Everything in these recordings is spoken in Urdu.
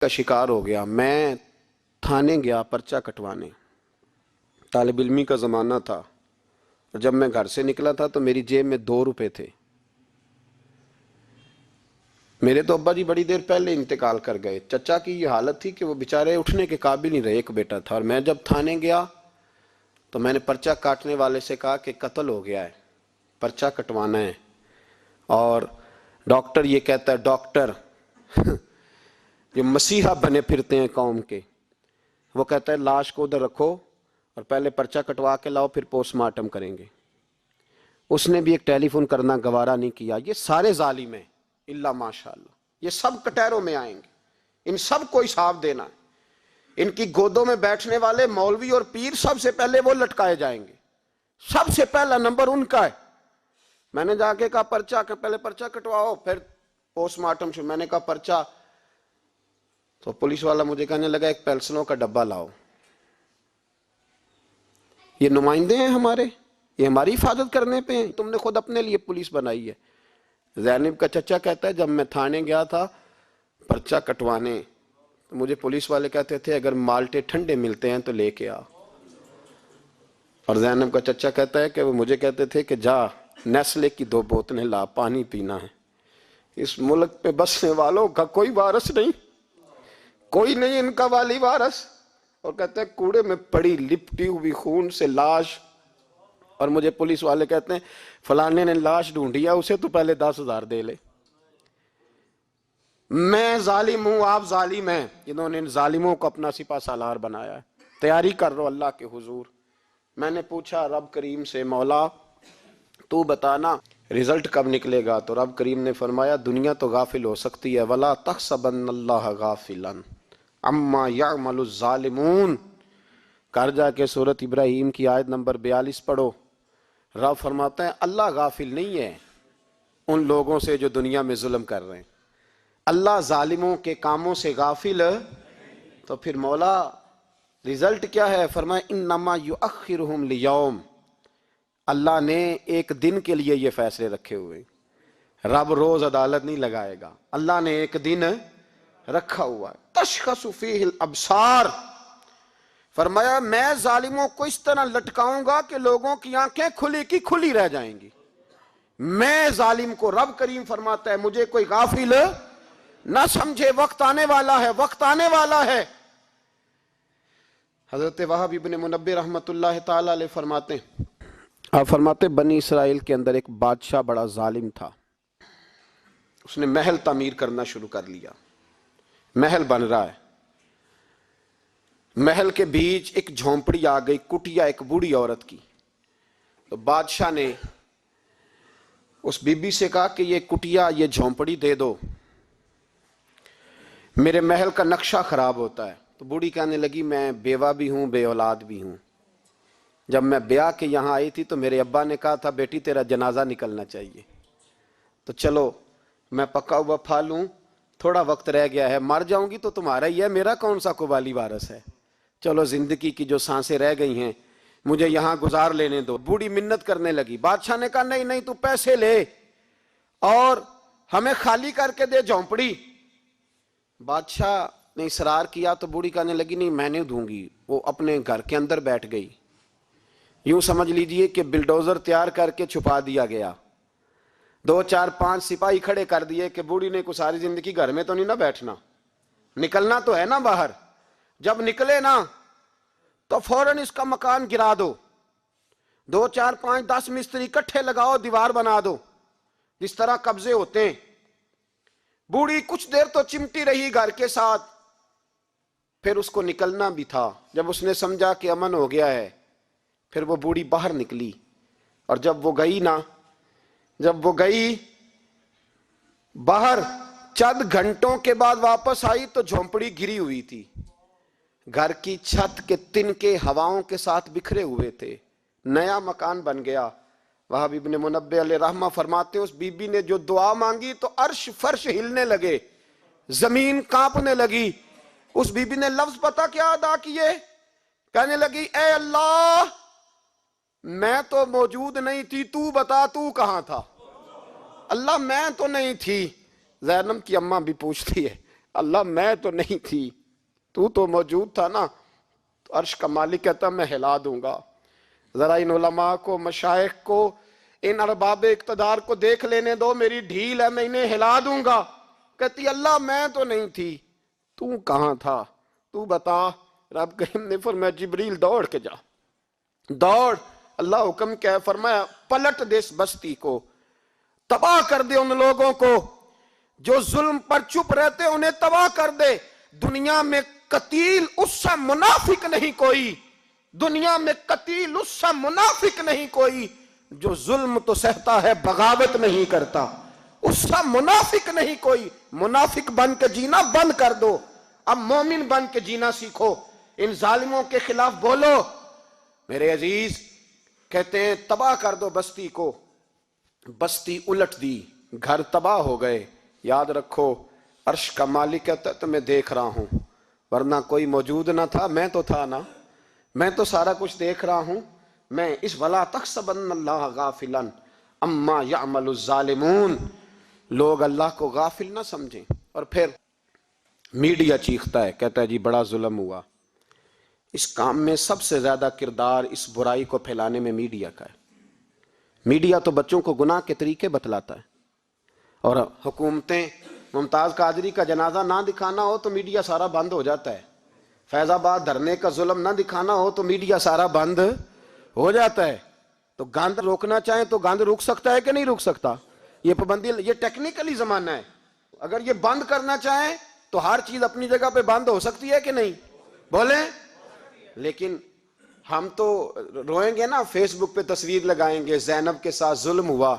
کا شکار ہو گیا۔ میں تھانے گیا پرچہ کٹوانے، طالب علمی کا زمانہ تھا، اور جب میں گھر سے نکلا تھا تو میری جیب میں 2 روپے تھے۔ میرے تو ابا جی بڑی دیر پہلے انتقال کر گئے۔ چچا کی یہ حالت تھی کہ وہ بیچارے اٹھنے کے قابل نہیں رہے، ایک بیٹا تھا۔ اور میں جب تھانے گیا تو میں نے پرچہ کاٹنے والے سے کہا کہ قتل ہو گیا ہے، پرچہ کٹوانا ہے۔ اور ڈاکٹر یہ کہتا ہے، ڈاکٹر جو مسیحا بنے پھرتے ہیں قوم کے، وہ کہتا ہے لاش کو ادھر رکھو اور پہلے پرچہ کٹوا کے لاؤ، پھر پوسٹ مارٹم کریں گے۔ اس نے بھی ایک ٹیلی فون کرنا گوارا نہیں کیا۔ یہ سارے ظالم ہیں الا ماشاء اللہ، یہ سب کٹہروں میں آئیں گے، ان سب کو حساب دینا ہے۔ ان کی گودوں میں بیٹھنے والے مولوی اور پیر سب سے پہلے وہ لٹکائے جائیں گے، سب سے پہلا نمبر ان کا ہے۔ میں نے جا کے کہا پرچہ پہلے پرچہ کٹواؤ پھر پوسٹ مارٹم شروع۔ میں نے کہا پرچہ، تو پولیس والا مجھے کہنے لگا ایک پیلسنوں کا ڈبہ لاؤ۔ یہ نمائندے ہیں ہمارے، یہ ہماری حفاظت کرنے پہ ہیں، تم نے خود اپنے لیے پولیس بنائی ہے۔ زینب کا چچا کہتا ہے جب میں تھانے گیا تھا پرچہ کٹوانے تو مجھے پولیس والے کہتے تھے اگر مالٹے ٹھنڈے ملتے ہیں تو لے کے آ۔ اور زینب کا چچا کہتا ہے کہ وہ مجھے کہتے تھے کہ جا نیسلے کی 2 بوتلیں لا، پانی پینا ہے۔ اس ملک پہ بسنے والوں کا کوئی وارث نہیں، کوئی نہیں ان کا والی وارث۔ اور کہتے ہیں کوڑے میں پڑی لپٹی ہوئی خون سے لاش، اور مجھے پولیس والے کہتے ہیں فلانے نے لاش ڈھونڈیا، اسے تو پہلے 10,000 دے لے۔ میں ظالم ہوں، آپ ظالم ہیں، جنہوں نے ان ظالموں کو اپنا سپہ سالار بنایا ہے۔ تیاری کر رہو اللہ کے حضور۔ میں نے پوچھا رب کریم سے، مولا تو بتانا رزلٹ کب نکلے گا؟ تو رب کریم نے فرمایا دنیا تو غافل ہو سکتی ہے، وَلَا تَحْسَبَنَّ اللَّهَ غَافِلًا عَمَّا يَعْمَلُ الظَّالِمُونَ۔ کر جا کے سورۃ ابراہیم کی آیت نمبر 42 پڑھو۔ رب فرماتا ہے اللہ غافل نہیں ہے ان لوگوں سے جو دنیا میں ظلم کر رہے ہیں، اللہ ظالموں کے کاموں سے غافل۔ تو پھر مولا رزلٹ کیا ہے؟ فرمایا انما یؤخرہم لیوم، اللہ نے ایک دن کے لیے یہ فیصلے رکھے ہوئے۔ رب روز عدالت نہیں لگائے گا، اللہ نے ایک دن رکھا ہوا ہے۔ تشخص فیہ الابصار، فرمایا میں ظالموں کو اس طرح لٹکاؤں گا کہ لوگوں کی آنکھیں کھلی کی کھلی رہ جائیں گی۔ میں ظالم کو، رب کریم فرماتا ہے مجھے کوئی غافل نہ سمجھے، وقت آنے والا ہے، وقت آنے والا ہے۔ حضرت وہب ابن منبہ رحمۃ اللہ تعالی علیہ فرماتے ہیں، آپ فرماتے بنی اسرائیل کے اندر ایک بادشاہ بڑا ظالم تھا، اس نے محل تعمیر کرنا شروع کر لیا۔ محل بن رہا ہے، محل کے بیچ ایک جھونپڑی آ گئی، کٹیا ایک بوڑھی عورت کی۔ تو بادشاہ نے اس بی بی سے کہا کہ یہ کٹیا، یہ جھونپڑی دے دو، میرے محل کا نقشہ خراب ہوتا ہے۔ تو بوڑھی کہنے لگی میں بیوہ بھی ہوں، بے اولاد بھی ہوں، جب میں بیاہ کے یہاں آئی تھی تو میرے ابا نے کہا تھا بیٹی تیرا جنازہ نکلنا چاہیے، تو چلو میں پکا ہوا پھل ہوں، تھوڑا وقت رہ گیا ہے، مر جاؤں گی تو تمہارا ہی ہے، میرا کون سا قبالی وارث ہے، چلو زندگی کی جو سانسیں رہ گئی ہیں مجھے یہاں گزار لینے دو۔ بوڑھی منت کرنے لگی۔ بادشاہ نے کہا نہیں نہیں، تو پیسے لے اور ہمیں خالی کر کے دے جھونپڑی۔ بادشاہ نے اصرار کیا تو بوڑھی کہنے لگی نہیں میں نہیں دوں گی۔ وہ اپنے گھر کے اندر بیٹھ گئی۔ یوں سمجھ لیجئے کہ بلڈوزر تیار کر کے چھپا دیا گیا، 2 4 5 سپاہی کھڑے کر دیے کہ بوڑھی نے کو ساری زندگی گھر میں تو نہیں نہ بیٹھنا، نکلنا تو ہے نا باہر، جب نکلے نا تو فوراً اس کا مکان گرا دو، 2 4 5 10 مستری اکٹھے لگاؤ، دیوار بنا دو، جس طرح قبضے ہوتے ہیں۔ بوڑھی کچھ دیر تو چمٹی رہی گھر کے ساتھ، پھر اس کو نکلنا بھی تھا۔ جب اس نے سمجھا کہ امن ہو گیا ہے پھر وہ بوڑھی باہر نکلی، اور جب وہ گئی باہر، چند گھنٹوں کے بعد واپس آئی تو جھونپڑی گری ہوئی تھی، گھر کی چھت کے تنکے ہواؤں کے ساتھ بکھرے ہوئے تھے، نیا مکان بن گیا۔ وہب ابن منبہ علیہ رحمہ فرماتے اس بی بی نے جو دعا مانگی تو عرش فرش ہلنے لگے، زمین کانپنے لگی۔ اس بی بی نے لفظ پتہ کیا ادا کیے؟ کہنے لگی اے اللہ میں تو موجود نہیں تھی، تو بتا تو کہاں تھا؟ اللہ میں تو نہیں تھی۔ زینب کی اماں بھی پوچھتی ہے اللہ میں تو نہیں تھی، تو موجود تھا نا۔ تو عرش کا مالک کہتا میں ہلا دوں گا۔ ذرا ان علماء کو، مشائخ کو، ان ارباب اقتدار کو دیکھ لینے دو، میری ڈھیل ہے، میں انہیں ہلا دوں گا۔ کہتی اللہ میں تو نہیں تھی، تو کہاں تھا، تو بتا۔ رب کریم نے فرمایا جبریل دوڑ کے جا، دوڑ۔ اللہ حکم کیا ہے، فرمایا پلٹ دے اس بستی کو، تباہ کر دے ان لوگوں کو جو ظلم پر چپ رہتے، انہیں تباہ کر دے۔ دنیا میں قتیل اس سا منافق نہیں کوئی، دنیا میں قتیل اس سا منافق نہیں کوئی جو ظلم تو سہتا ہے بغاوت نہیں کرتا، اس سا منافق نہیں کوئی۔ منافق بن کے جینا بند کر دو، اب مومن بن کے جینا سیکھو، ان ظالموں کے خلاف بولو۔ میرے عزیز کہتے ہیں تباہ کر دو بستی کو، بستی الٹ دی، گھر تباہ ہو گئے۔ یاد رکھو عرش کا مالک کہتا ہے تو میں دیکھ رہا ہوں، ورنہ کوئی موجود نہ تھا، میں تو تھا نا، میں تو سارا کچھ دیکھ رہا ہوں۔ میں اس وَلَا تَحْسَبَنَّ اللَّهَ غَافِلًا عَمَّا يَعْمَلُ الظَّالِمُونَ، لوگ اللہ کو غافل نہ سمجھیں۔ اور پھر میڈیا چیختا ہے، کہتا ہے جی بڑا ظلم ہوا۔ اس کام میں سب سے زیادہ کردار اس برائی کو پھیلانے میں میڈیا کا ہے۔ میڈیا تو بچوں کو گناہ کے طریقے بتلاتا ہے، اور حکومتیں، ممتاز قادری کا جنازہ نہ دکھانا ہو تو میڈیا سارا بند ہو جاتا ہے، فیض آباد دھرنے کا ظلم نہ دکھانا ہو تو میڈیا سارا بند ہو جاتا ہے۔ تو گند روکنا چاہیں تو گند رک سکتا ہے کہ نہیں رک سکتا؟ یہ پابندی، یہ ٹیکنیکلی زمانہ ہے۔ اگر یہ بند کرنا چاہیں تو ہر چیز اپنی جگہ پہ بند ہو سکتی ہے کہ نہیں؟ بولیں۔ لیکن ہم تو روئیں گے نا، فیس بک پہ تصویر لگائیں گے زینب کے ساتھ ظلم ہوا،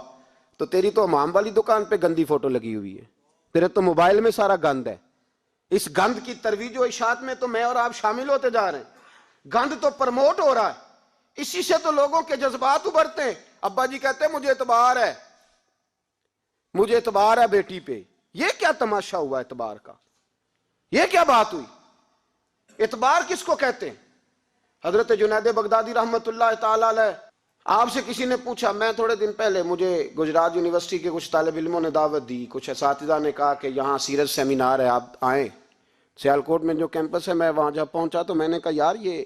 تو تیری تو امام والی دکان پہ گندی فوٹو لگی ہوئی ہے، تیرے تو موبائل میں سارا گند ہے۔ اس گند کی ترویج و اشاعت میں تو میں اور آپ شامل ہوتے جا رہے ہیں، گند تو پرموٹ ہو رہا ہے، اسی سے تو لوگوں کے جذبات ابھرتے ہیں۔ ابا جی کہتے ہیں مجھے اعتبار ہے، مجھے اعتبار ہے بیٹی پہ۔ یہ کیا تماشا ہوا اعتبار کا؟ یہ کیا بات ہوئی؟ اعتبار کس کو کہتے ہیں؟ حضرت جنید بغدادی رحمت اللہ تعالی علیہ، آپ سے کسی نے پوچھا، میں تھوڑے دن پہلے، مجھے گجرات یونیورسٹی کے کچھ طالب علموں نے دعوت دی، کچھ اساتذہ نے کہا کہ یہاں سیرت سیمینار ہے، آپ آئیں۔ سیالکوٹ میں جو کیمپس ہے، میں وہاں جب پہنچا تو میں نے کہا یار یہ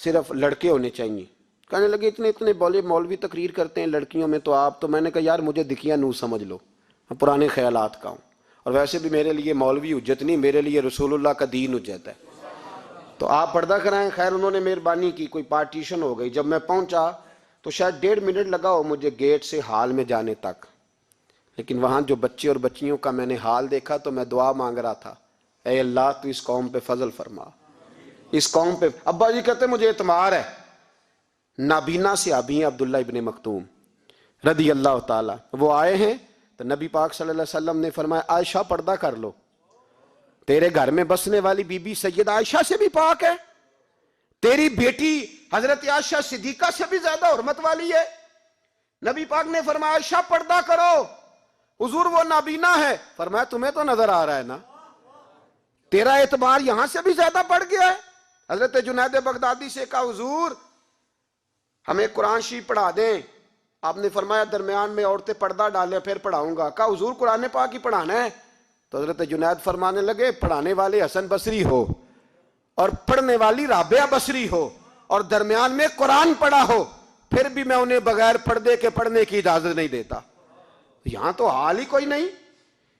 صرف لڑکے ہونے چاہیے۔ کہنے لگے اتنے بولے مولوی تقریر کرتے ہیں لڑکیوں میں تو آپ، تو میں نے کہا یار مجھے دکھیا نو سمجھ لو، پرانے خیالات کا ہوں، اور ویسے بھی میرے لیے مولوی حجت نہیں، میرے لیے رسول اللہ کا دین حجت ہے، تو آپ پردہ کرائیں۔ خیر انہوں نے مہربانی کی، کوئی پارٹیشن ہو گئی۔ جب میں پہنچا تو شاید 1.5 منٹ لگا ہو مجھے گیٹ سے ہال میں جانے تک، لیکن وہاں جو بچے اور بچیوں کا میں نے حال دیکھا تو میں دعا مانگ رہا تھا، اے اللہ تو اس قوم پہ فضل فرما، اس قوم پہ۔ ابا جی کہتے مجھے اعتبار ہے۔ نابینا سے ابھی ہیں عبداللہ ابن مکتوم رضی اللہ تعالیٰ، وہ آئے ہیں تو نبی پاک صلی اللہ علیہ وسلم نے فرمایا عائشہ پردہ کر لو، تیرے گھر میں بسنے والی بی بی سید عائشہ سے بھی پاک ہے، تیری بیٹی حضرت عائشہ صدیقہ سے بھی زیادہ حرمت والی ہے۔ نبی پاک نے فرمایا عائشہ پردہ کرو، حضور وہ نابینا ہے۔ فرمایا تمہیں تو نظر آ رہا ہے نا، تیرا اعتبار یہاں سے بھی زیادہ بڑھ گیا ہے۔ حضرت جنید بغدادی سے کہا حضور ہمیں قرآن شریف پڑھا دیں، آپ نے فرمایا درمیان میں عورتیں پردہ ڈالیں پھر پڑھاؤں گا۔ کہا حضور قرآن پاک ہی پڑھانا ہے؟ تو حضرت جنید فرمانے لگے پڑھانے والے حسن بصری ہو اور پڑھنے والی رابعہ بصری ہو اور درمیان میں قرآن پڑھا ہو، پھر بھی میں انہیں بغیر پردے کے پڑھنے کی اجازت نہیں دیتا۔ یہاں تو حال ہی کوئی نہیں،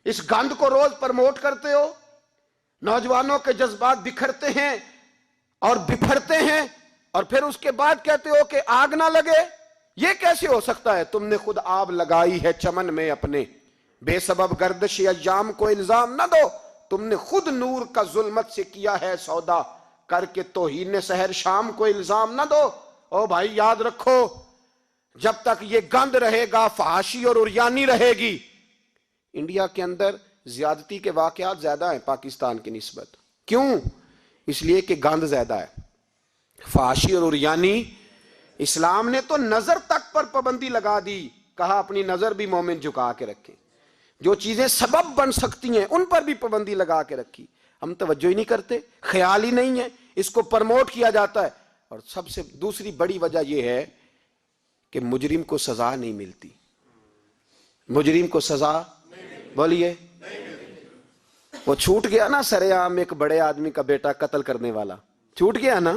اس گند کو روز پرموٹ کرتے ہو، نوجوانوں کے جذبات بکھرتے ہیں اور بپھرتے ہیں، اور پھر اس کے بعد کہتے ہو کہ آگ نہ لگے۔ یہ کیسے ہو سکتا ہے؟ تم نے خود آگ لگائی ہے چمن میں اپنے، بے سبب گردش ایام کو الزام نہ دو، تم نے خود نور کا ظلمت سے کیا ہے سودا، کر کے توہین سحر شام کو الزام نہ دو۔ او بھائی یاد رکھو، جب تک یہ گند رہے گا، فحاشی اور عریانی رہے گی۔ انڈیا کے اندر زیادتی کے واقعات زیادہ ہیں پاکستان کی نسبت، کیوں؟ اس لیے کہ گند زیادہ ہے، فحاشی اور عریانی۔ اسلام نے تو نظر تک پر پابندی لگا دی، کہا اپنی نظر بھی مومن جھکا کے رکھیں، جو چیزیں سبب بن سکتی ہیں ان پر بھی پابندی لگا کے رکھی۔ ہم توجہ ہی نہیں کرتے، خیال ہی نہیں ہے، اس کو پرموٹ کیا جاتا ہے۔ اور سب سے دوسری بڑی وجہ یہ ہے کہ مجرم کو سزا نہیں ملتی، مجرم کو سزا بولیے وہ چھوٹ گیا نا سرعام ایک بڑے آدمی کا بیٹا قتل کرنے والا، چھوٹ گیا نا.